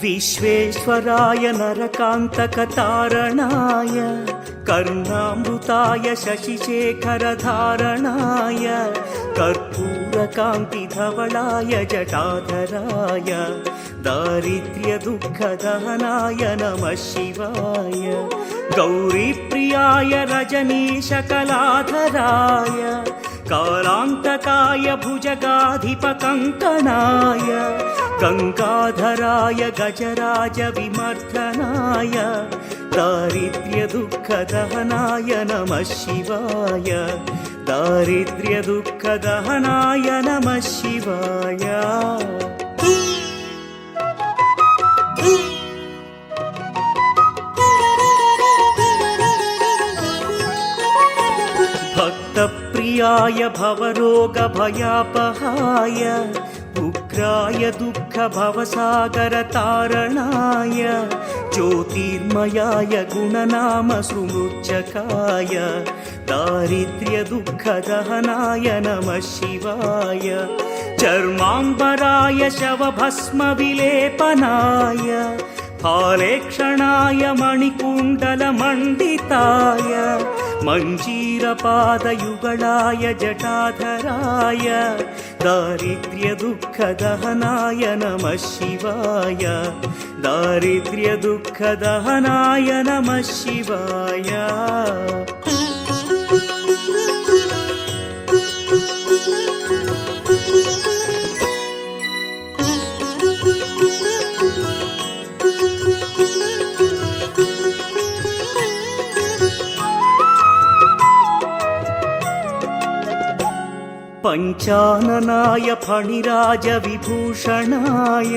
विश्वेश्वराय नरकान्तकतारणाय कर्णामृताय शशिशेखरधारणाय कर्पूरकान्तिधवलाय जटाधराय दारिद्र्यदुःखदहनाय नमः शिवाय गौरीप्रियाय रजनीशकलाधराय कालान्तकाय भुजगाधिपकङ्कणाय गङ्गाधराय गजराजविमर्दनाय दारिद्र्यदुःखदहनाय नमः शिवाय दारिद्र्यदुःखदहनाय नमः शिवाय भक्तप्रियाय भवरोगभयापहाय उग्राय दुःखभवसागरतारणाय ज्योतिर्मयाय गुणनामसुमृच्छकाय दारिद्र्यदुःखदहनाय नमः शिवाय चर्माम्बराय शवभस्मविलेपनाय फालेक्षणाय मणिकुण्डलमण्डिताय मञ्जीरपादयुगलाय जटाधराय दारिद्र्यदुःखदहनाय नमः शिवाय दारिद्र्यदुःखदहनाय नमः शिवाय पञ्चाननाय फणिराजविभूषणाय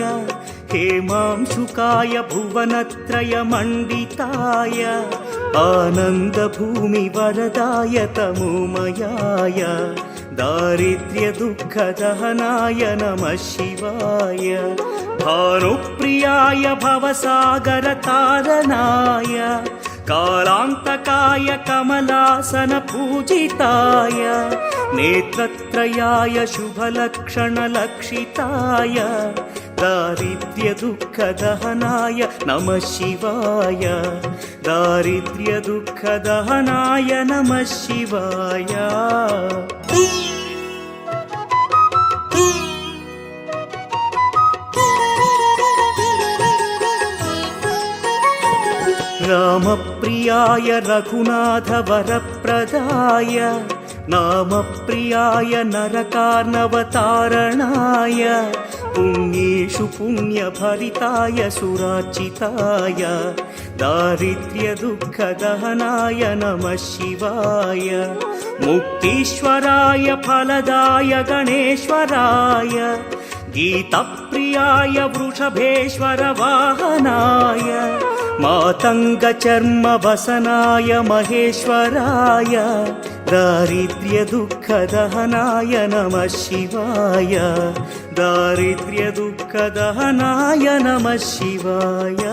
हेमांशुकाय भुवनत्रयमण्डिताय आनन्दभूमिवरदाय तमोमयाय दारिद्र्यदुःखदहनाय नमः शिवाय भानुप्रियाय भवसागरतारणाय कालान्तकाय कमलासनपूजिताय नेत्रत्रयाय शुभलक्षणलक्षिताय दारिद्र्यदुःखदहनाय नमः शिवाय दारिद्र्यदुःखदहनाय नमः शिवाय रामप्रियाय रघुनाथवरप्रदाय नामप्रियाय नरकार्णवतारणाय पुण्येषु पुण्यभरिताय सुरार्चिताय दारिद्र्यदुःखदहनाय नमः शिवाय मुक्तीश्वराय फलदाय गणेश्वराय गीतप्रियाय वृषभेश्वर वाहनाय मातङ्गचर्मवसनाय महेश्वराय दारिद्र्यदुःखदहनाय नमः शिवाय दारिद्र्यदुःखदहनाय नमः शिवाय।